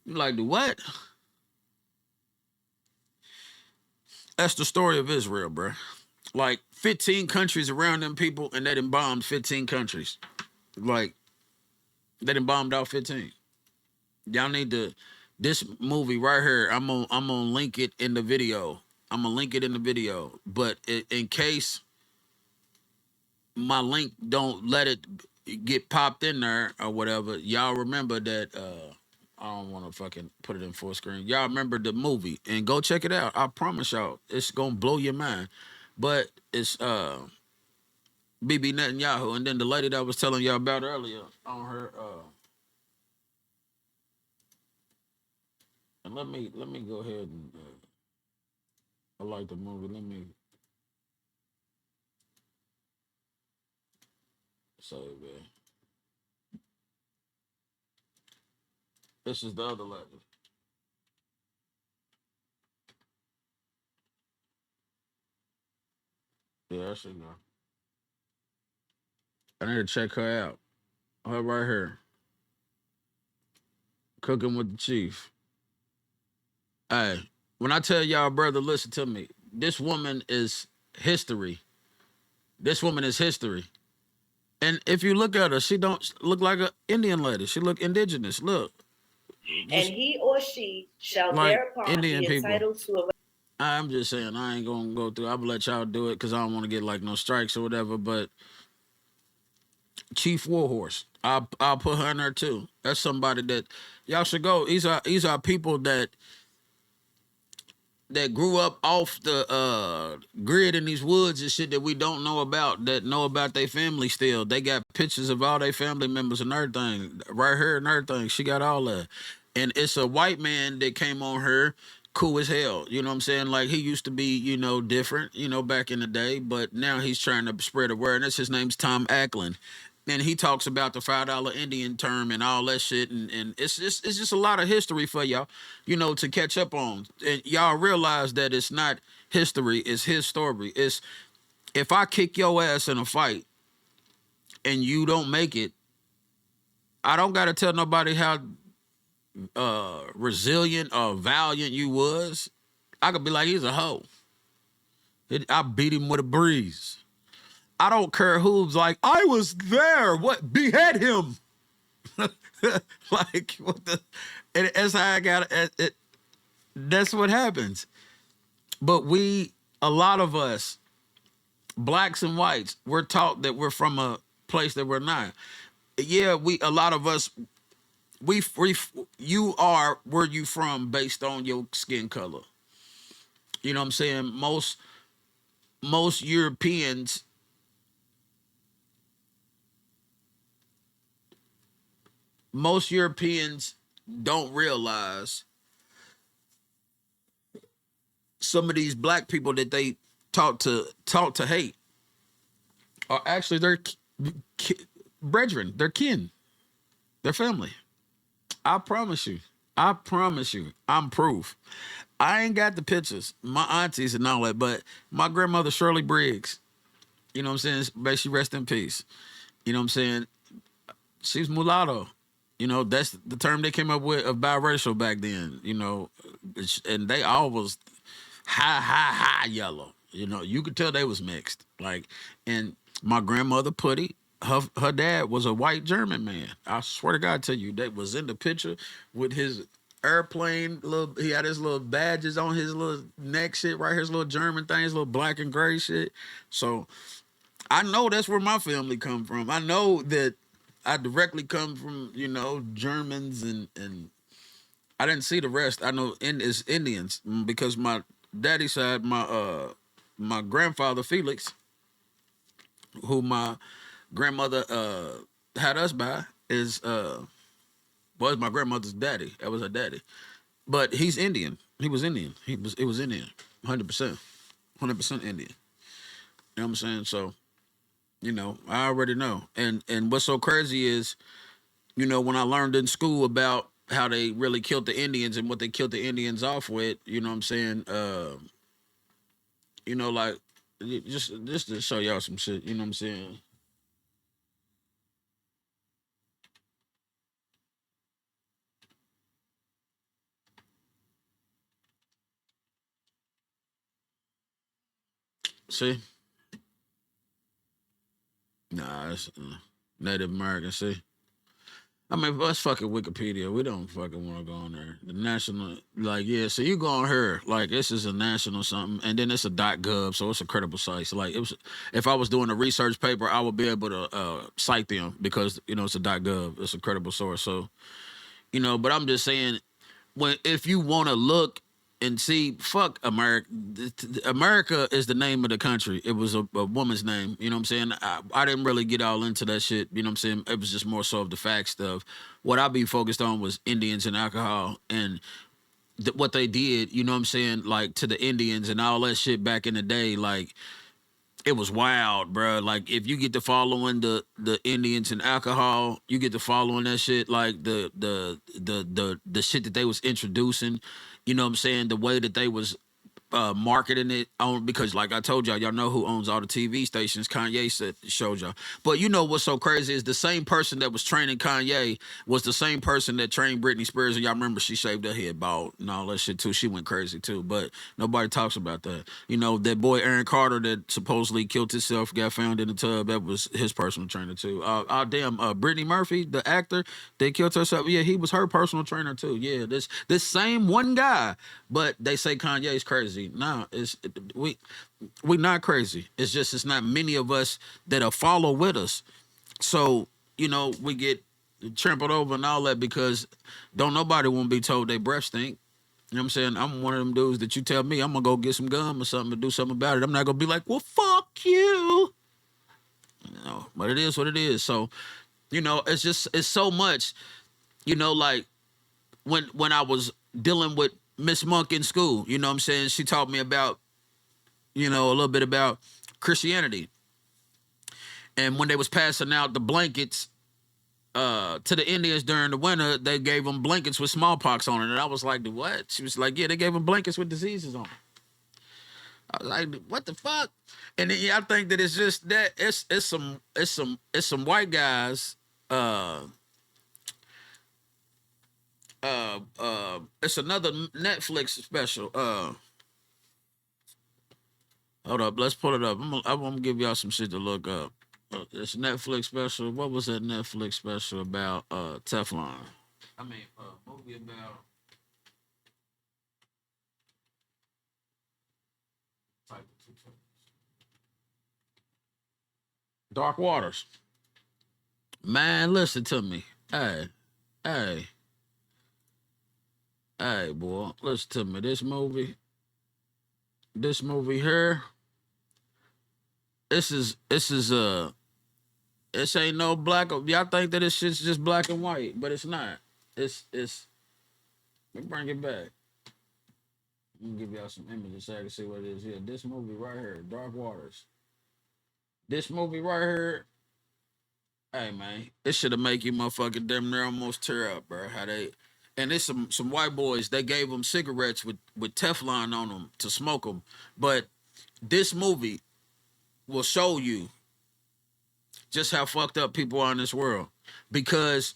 You like, the what? That's the story of Israel, bro. Like 15 countries around them people, and they done bombed 15 countries. Like, they done bombed out 15. Y'all need to, this movie right here, I'm gonna link it in the video. I'm gonna link it in the video. But in case my link don't let it get popped in there or whatever, y'all remember that I don't want to fucking put it in full screen. Y'all remember the movie and go check it out. I promise y'all, it's gonna blow your mind. But it's Bibi Netanyahu, and then the lady that I was telling y'all about earlier on her and let me go ahead and I like the movie. Let me say, man. This is the other lady. Yeah, I should know. I need to check her out. Her right here. Cooking with the chief. Hey, when I tell y'all, brother, listen to me. This woman is history. This woman is history. And if you look at her, she don't look like an Indian lady. She look indigenous. Look. And he or she shall like thereupon Indian be people. entitled to a. I'm just saying, I ain't gonna go through. I'm gonna let y'all do it because I don't want to get like no strikes or whatever. But Chief Warhorse, I'll put her in there too. That's somebody that y'all should go. These are people that grew up off the grid in these woods and shit that we don't know about, that know about their family still. They got pictures of all their family members and everything right here and everything. She got all that. And it's a white man that came on her, cool as hell. You know what I'm saying? Like, he used to be, you know, different, you know, back in the day, but now he's trying to spread awareness. His name's Tom Ackland. And he talks about the $5 Indian term and all that shit, and it's just a lot of history for y'all, you know, to catch up on. And y'all realize that it's not history, it's his story. It's, if I kick your ass in a fight and you don't make it, I don't gotta tell nobody how resilient or valiant you was. I could be like, he's a hoe. I beat him with a breeze. I don't care who's like, I was there. What, behead him? Like, what the? And that's how I got it. That's what happens. But a lot of us, blacks and whites, we're taught that we're from a place that we're not. Yeah, a lot of us, you are where you from based on your skin color. You know what I'm saying? Most Europeans, most Europeans don't realize some of these black people that they taught to hate are actually their brethren, their kin, their family. I promise you. I promise you. I'm proof. I ain't got the pictures, my aunties and all that, but my grandmother Shirley Briggs, you know what I'm saying? May she rest in peace. You know what I'm saying? She's mulatto. You know, that's the term they came up with of biracial back then, you know. And they all was high yellow. You know, you could tell they was mixed. Like, and my grandmother Putty, her dad was a white German man. I swear to God, to you, that was in the picture with his airplane. Little, he had his little badges on his little neck, shit right here, his little German things, little black and gray shit. So I know that's where my family come from. I know that I directly come from, you know, Germans and I didn't see the rest. I know it's Indians because my daddy side, my grandfather Felix, who my grandmother had us by, is was my grandmother's daddy. That was her daddy. But he's Indian. He was Indian. It was Indian. 100%. 100% Indian. You know what I'm saying? So, you know, I already know. And what's so crazy is, you know, when I learned in school about how they really killed the Indians and what they killed the Indians off with, you know what I'm saying? You know, like just to show y'all some shit, you know what I'm saying? See? Nah, it's Native American, see? I mean, let's fucking Wikipedia. We don't fucking want to go on there. The national, like, yeah. So you go on here, like, this is a national something, and then it's a .gov, so it's a credible site. So like, it was, if I was doing a research paper, I would be able to cite them because you know it's a .gov, it's a credible source. So you know, but I'm just saying, when if you want to look and see, fuck America. America is the name of the country. It was a woman's name. You know what I'm saying? I didn't really get all into that shit. You know what I'm saying? It was just more so of the fact stuff. What I be focused on was Indians and alcohol and what they did. You know what I'm saying? Like to the Indians and all that shit back in the day. Like it was wild, bro. Like if you get to following the Indians and alcohol, you get to following that shit. Like the shit that they was introducing. You know what I'm saying? The way that they was marketing it on because like I told y'all know who owns all the TV stations. Kanye said showed y'all. But you know what's so crazy is the same person that was training Kanye was the same person that trained Britney Spears. And y'all remember she shaved her head bald and all that shit too. She went crazy too. But nobody talks about that. You know, that boy Aaron Carter that supposedly killed himself, got found in the tub, that was his personal trainer too. Brittany Murphy, the actor that killed herself, yeah, he was her personal trainer too. Yeah, this same one guy. But they say Kanye's crazy. No, we not crazy. It's just it's not many of us that'll follow with us. So you know we get trampled over and all that because don't nobody want to be told they breath stink. You know what I'm saying? I'm one of them dudes that you tell me I'm gonna go get some gum or something to do something about it. I'm not gonna be like, well, fuck you. You know, but it is what it is. So you know, it's so much. You know, like when I was dealing with Miss Monk in school, you know what I'm saying? She taught me about, you know, a little bit about Christianity. And when they was passing out the blankets to the Indians during the winter, they gave them blankets with smallpox on it. And I was like, what? She was like, yeah, they gave them blankets with diseases on it. I was like, what the fuck? And then, yeah, I think that it's just that it's some white guys it's another Netflix special. Hold up, let's pull it up. I'm gonna give y'all some shit to look up. It's Netflix special. What was that Netflix special about? Teflon. I mean, movie about. Dark Waters. Man, listen to me. Hey, hey, hey, boy, listen to me. This movie here. This is This ain't no black. Y'all think that this shit's just black and white, but it's not. It's. Let me bring it back. Let me give y'all some images so I can see what it is here. This movie right here, Dark Waters. This movie right here. Hey man, it should have make you motherfucking damn near almost tear up, bro. How they. And it's some white boys. They gave them cigarettes with Teflon on them to smoke them. But this movie will show you just how fucked up people are in this world, because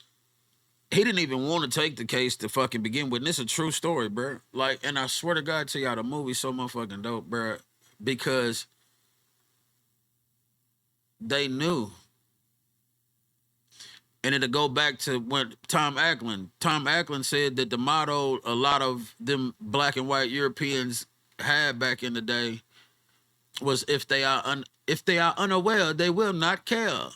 he didn't even want to take the case to fucking begin with. And it's a true story, bro. Like, and I swear to God to y'all, the movie's so motherfucking dope, bro, because they knew. And it'll go back to when Tom Ackland said that the motto a lot of them black and white Europeans had back in the day was if they are unaware, they will not care.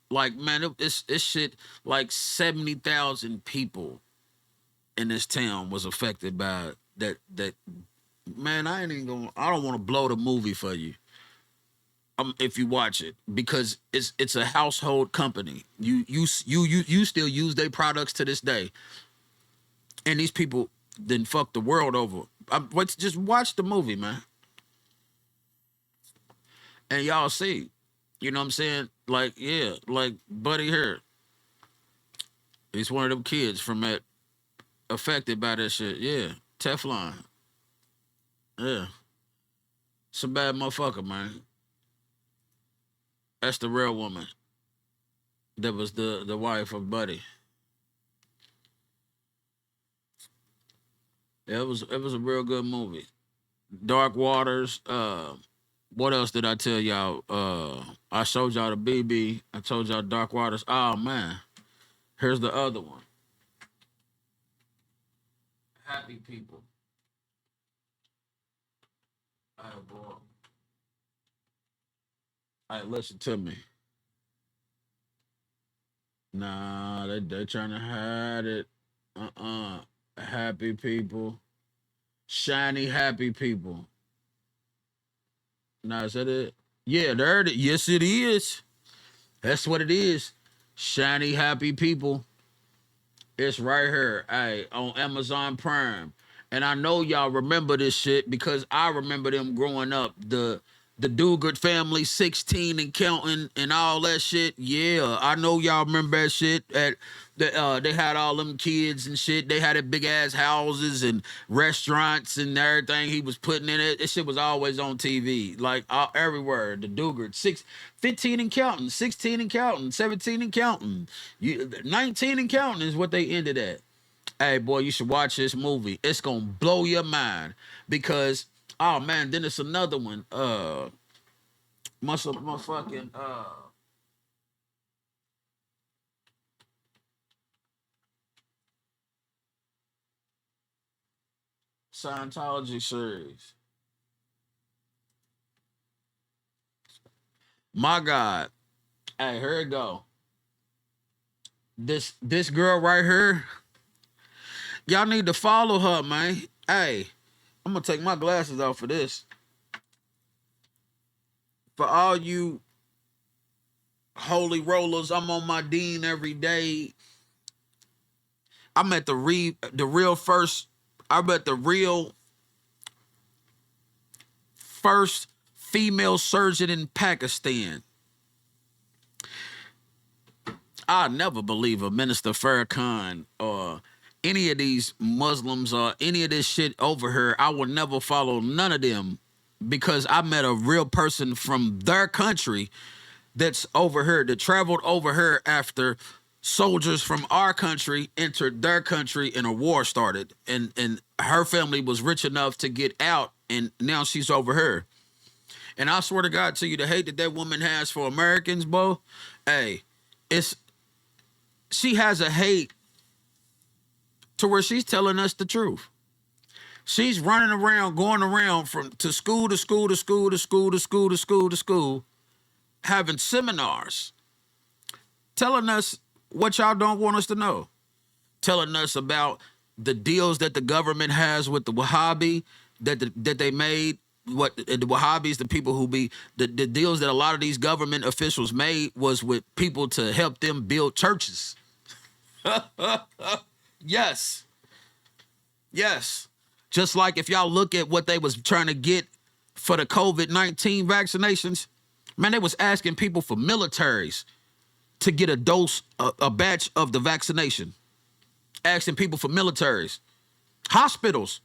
Like, man, it's shit. Like 70,000 people in this town was affected by that. Man, I don't want to blow the movie for you. If you watch it, because it's a household company. You still use their products to this day, and these people then fuck the world over. Just watch the movie, man, and y'all see. You know what I'm saying? Like, yeah, like Buddy here. He's one of them kids from that affected by that shit. Yeah, Teflon. Yeah, it's a bad motherfucker, man. That's the real woman. That was the wife of Buddy. Yeah, it was a real good movie. Dark Waters. What else did I tell y'all? I showed y'all the BB. I told y'all Dark Waters. Oh man, here's the other one. Happy People. All right, boy. All right, listen to me. Nah, they trying to hide it. Happy People. Shiny Happy People. Nah, is that it? Yeah, there it is. Yes, it is. That's what it is. Shiny Happy People. It's right here, hey, on Amazon Prime. And I know y'all remember this shit because I remember them growing up. The Dugard family, 16 and counting and all that shit. Yeah, I know y'all remember that shit. They had all them kids and shit. They had a big ass houses and restaurants and everything he was putting in it. This shit was always on TV, like everywhere. The Dugard, 15 and counting, 16 and counting, 17 and counting. 19 and counting is what they ended at. Hey, boy, you should watch this movie. It's gonna blow your mind because, oh man, then it's another one. My fucking Scientology series. My God. Hey, here it go. This girl right here. Y'all need to follow her, man. Hey, I'm gonna take my glasses off for this. For all you holy rollers, I'm on my dean every day. I'm at the real first. I'm at the real first female surgeon in Pakistan. I never believe a Minister Farrakhan or any of these Muslims or any of this shit over here. I will never follow none of them because I met a real person from their country that's over here, that traveled over here after soldiers from our country entered their country and a war started. And her family was rich enough to get out, and now she's over here. And I swear to God to you, the hate that woman has for Americans, bro, hey, she has a hate to where she's telling us the truth. She's running around, going around from to school to school to school to school to school to school to school, having seminars, telling us what y'all don't want us to know, telling us about the deals that the government has with the Wahhabi that they made what the Wahhabis, the people who be the deals that a lot of these government officials made was with people to help them build churches. Yes. Yes. Just like if y'all look at what they was trying to get for the COVID-19 vaccinations, man, they was asking people for militaries to get a dose, a batch of the vaccination. Asking people for militaries. Hospitals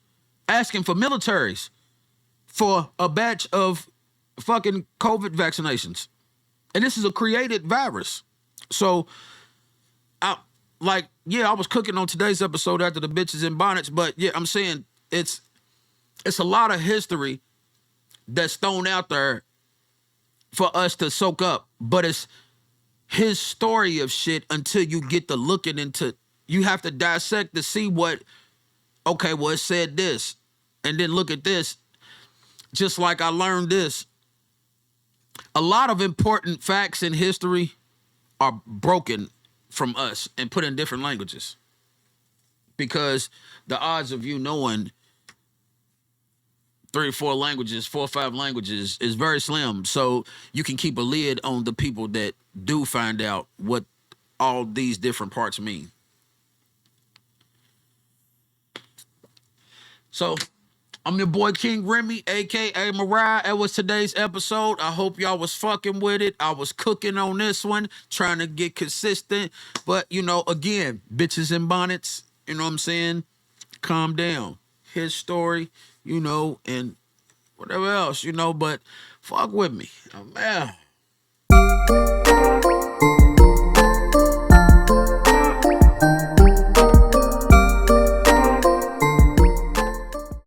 asking for militaries for a batch of fucking COVID vaccinations. And this is a created virus. So, I was cooking on today's episode after the bitches in bonnets, but yeah, I'm saying it's a lot of history that's thrown out there for us to soak up, but it's his story of shit until you get to looking into, you have to dissect to see what, okay, well, it said this, and then look at this. Just like I learned this, a lot of important facts in history are broken from us and put in different languages because the odds of you knowing 3 or 4 languages, 4 or 5 languages is very slim. So you can keep a lid on the people that do find out what all these different parts mean. So I'm your boy King Remy, aka Mariah. That was today's episode. I hope y'all was fucking with it. I was cooking on this one, trying to get consistent. But, again, bitches in bonnets, you know what I'm saying? Calm down. His story, and whatever else, but fuck with me. Oh, man.